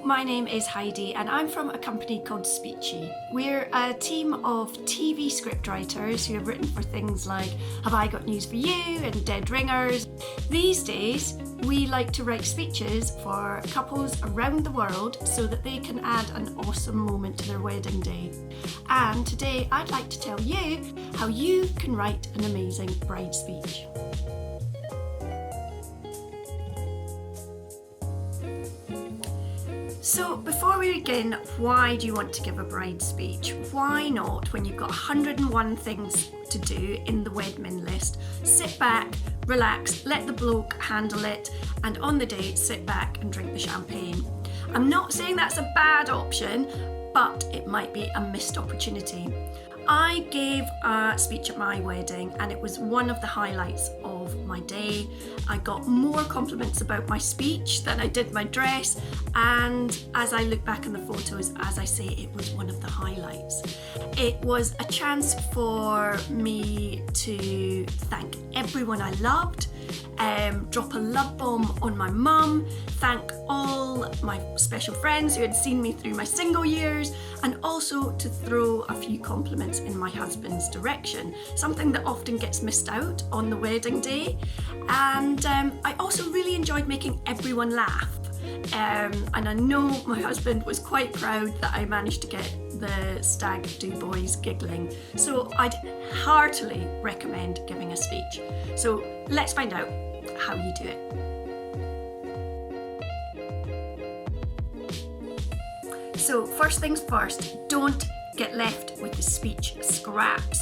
my name is Heidi and I'm from a company called Speechy. We're a team of TV scriptwriters who have written for things like Have I Got News For You and Dead Ringers. These days, we like to write speeches for couples around the world so that they can add an awesome moment to their wedding day. And today I'd like to tell you how you can write an amazing bride speech. So before we begin, why do you want to give a bride speech? Why not, when you've got 101 things to do in the Wedmin list, sit back, relax, let the bloke handle it, and on the day, sit back and drink the champagne. I'm not saying that's a bad option, but it might be a missed opportunity. I gave a speech at my wedding and it was one of the highlights of my day. I got more compliments about my speech than I did my dress, and as I look back on the photos, as I say, it was one of the highlights. It was a chance for me to thank everyone I loved, drop a love bomb on my mum, thank all my special friends who had seen me through my single years, and also to throw a few compliments in my husband's direction, something that often gets missed out on the wedding day. And I also really enjoyed making everyone laugh. And I know my husband was quite proud that I managed to get the stag do boys giggling. So I'd heartily recommend giving a speech. So let's find out how you do it. So first things first, don't get left with the speech scraps.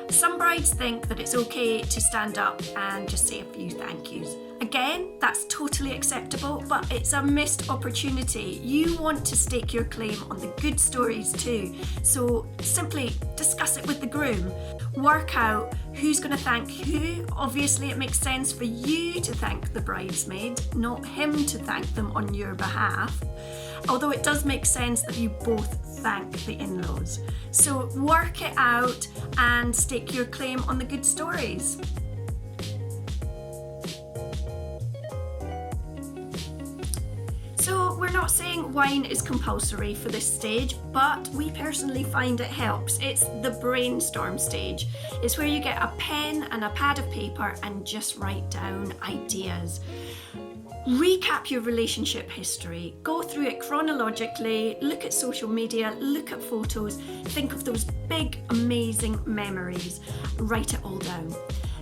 Some brides think that it's okay to stand up and just say a few thank yous. Again, that's totally acceptable, but it's a missed opportunity. You want to stake your claim on the good stories too. So simply discuss it with the groom. Work out who's going to thank who. Obviously, it makes sense for you to thank the bridesmaid, not him to thank them on your behalf. Although it does make sense that you both thank the in-laws. So work it out and stake your claim on the good stories. So we're not saying wine is compulsory for this stage, but we personally find it helps. It's the brainstorm stage. It's where you get a pen and a pad of paper and just write down ideas. Recap your relationship history, go through it chronologically, look at social media, look at photos, think of those big, amazing memories, write it all down.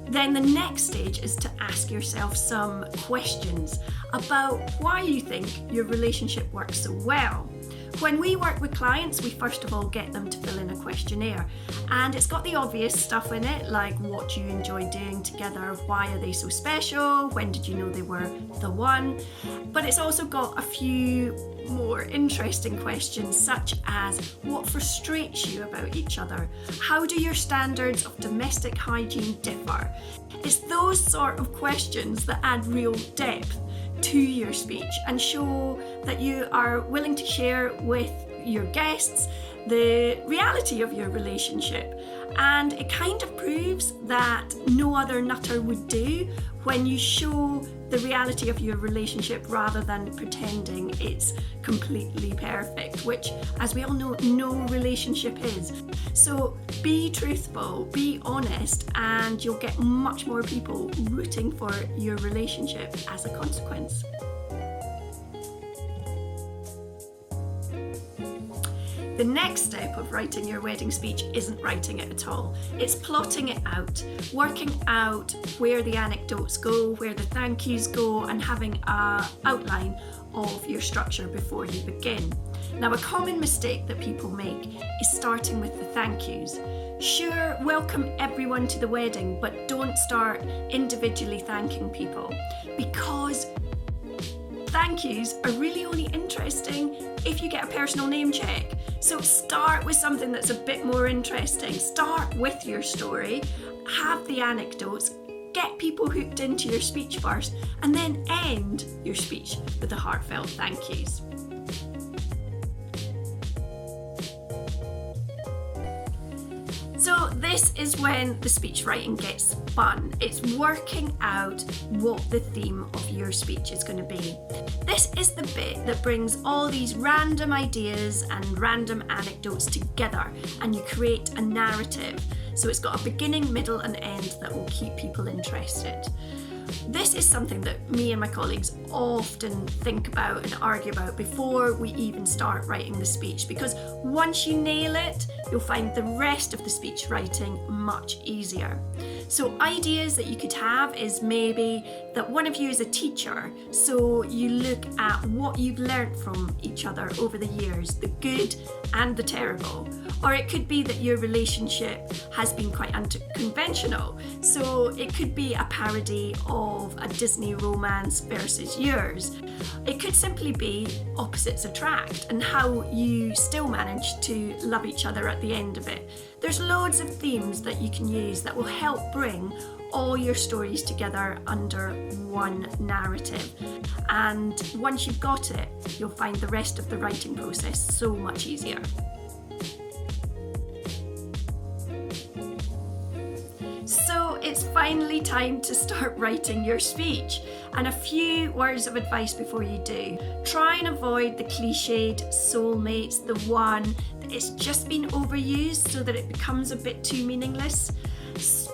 Then the next stage is to ask yourself some questions about why you think your relationship works so well. When we work with clients, we first of all get them to fill in a questionnaire, and it's got the obvious stuff in it, like what you enjoy doing together, why are they so special, when did you know they were the one, but it's also got a few more interesting questions such as what frustrates you about each other, how do your standards of domestic hygiene differ. It's those sort of questions that add real depth to your speech and show that you are willing to share with your guests the reality of your relationship. And it kind of proves that no other nutter would do when you show the reality of your relationship rather than pretending it's completely perfect, which, as we all know, no relationship is. So be truthful, be honest, and you'll get much more people rooting for your relationship as a consequence. The next step of writing your wedding speech isn't writing it at all. It's plotting it out, working out where the anecdotes go, where the thank yous go, and having an outline of your structure before you begin. Now, a common mistake that people make is starting with the thank yous. Sure, welcome everyone to the wedding, but don't start individually thanking people, because thank yous are really only interesting if you get a personal name check. So start with something that's a bit more interesting. Start with your story, have the anecdotes, get people hooked into your speech first, and then end your speech with the heartfelt thank yous. So this is when the speech writing gets fun. It's working out what the theme of your speech is going to be. This is the bit that brings all these random ideas and random anecdotes together, and you create a narrative. So it's got a beginning, middle and end that will keep people interested. This is something that me and my colleagues often think about and argue about before we even start writing the speech, because once you nail it, you'll find the rest of the speech writing much easier. So ideas that you could have is maybe that one of you is a teacher, so you look at what you've learnt from each other over the years, the good and the terrible. Or it could be that your relationship has been quite unconventional, so it could be a parody of a Disney romance versus yours. It could simply be opposites attract and how you still manage to love each other at the end of it. There's loads of themes that you can use that will help bring all your stories together under one narrative. And once you've got it, you'll find the rest of the writing process so much easier. So it's finally time to start writing your speech. And a few words of advice before you do. Try and avoid the cliched soulmates, the one that it's just been overused so that it becomes a bit too meaningless.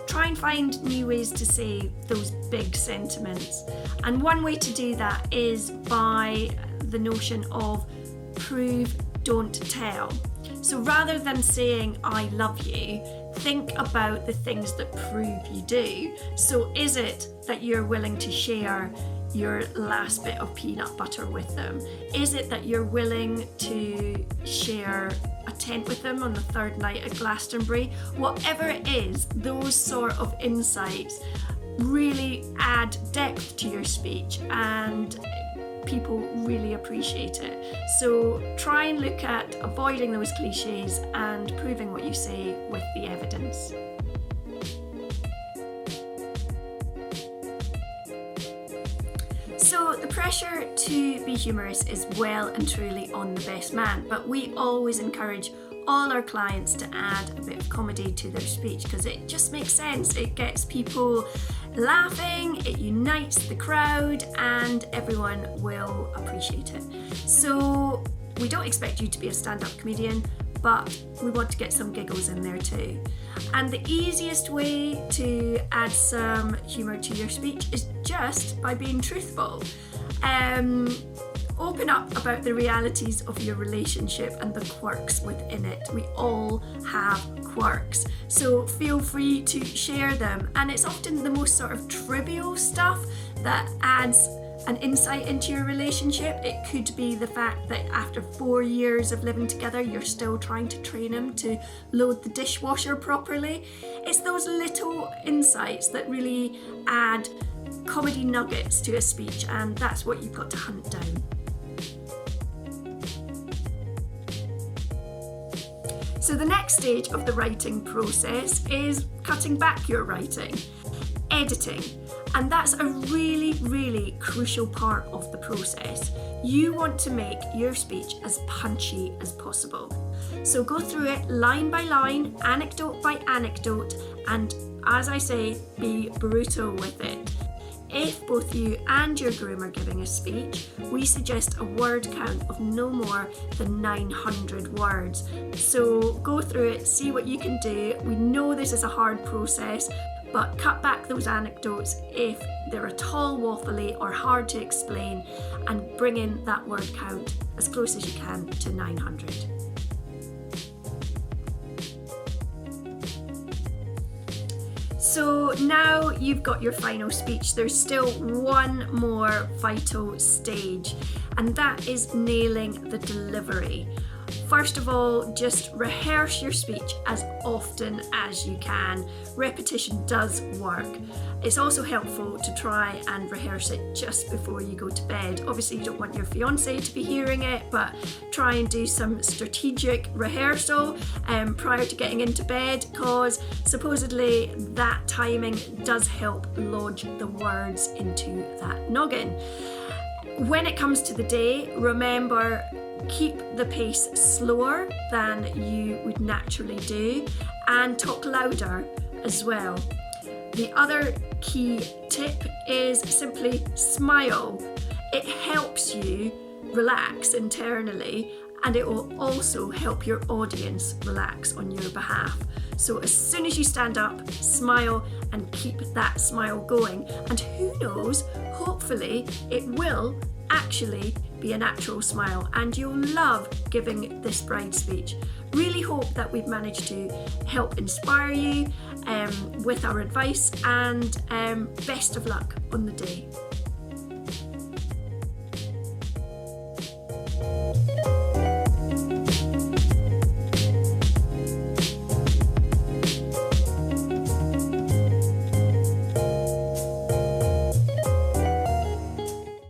Try and find new ways to say those big sentiments. And one way to do that is by the notion of prove, don't tell. So rather than saying I love you, think about the things that prove you do. So is it that you're willing to share your last bit of peanut butter with them? Is it that you're willing to share a tent with them on the third night at Glastonbury? Whatever it is, those sort of insights really add depth to your speech and people really appreciate it. So try and look at avoiding those cliches and proving what you say with the evidence. So the pressure to be humorous is well and truly on the best man, but we always encourage all our clients to add a bit of comedy to their speech because it just makes sense. It gets people laughing, it unites the crowd, and everyone will appreciate it. So we don't expect you to be a stand-up comedian, but we want to get some giggles in there too. And the easiest way to add some humour to your speech is just by being truthful. Open up about the realities of your relationship and the quirks within it. We all have quirks, so feel free to share them. And it's often the most sort of trivial stuff that adds an insight into your relationship. It could be the fact that after 4 years of living together, you're still trying to train him to load the dishwasher properly. It's those little insights that really add comedy nuggets to a speech, and that's what you've got to hunt down. So the next stage of the writing process is cutting back your writing, editing. And that's a really, really crucial part of the process. You want to make your speech as punchy as possible. So go through it line by line, anecdote by anecdote, and as I say, be brutal with it. If both you and your groom are giving a speech, we suggest a word count of no more than 900 words. So go through it, see what you can do. We know this is a hard process, but cut back those anecdotes if they're at all waffly or hard to explain, and bring in that word count as close as you can to 900. So now you've got your final speech, there's still one more vital stage, and that is nailing the delivery. First of all, just rehearse your speech as often as you can. Repetition does work. It's also helpful to try and rehearse it just before you go to bed. Obviously, you don't want your fiance to be hearing it, but try and do some strategic rehearsal prior to getting into bed, because supposedly that timing does help lodge the words into that noggin. When it comes to the day, remember keep the pace slower than you would naturally do, and talk louder as well. The other key tip is simply smile. It helps you relax internally, and it will also help your audience relax on your behalf. So as soon as you stand up, smile and keep that smile going. And who knows, hopefully it will actually be a natural smile and you'll love giving this bride speech. Really hope that we've managed to help inspire you with our advice, and best of luck on the day.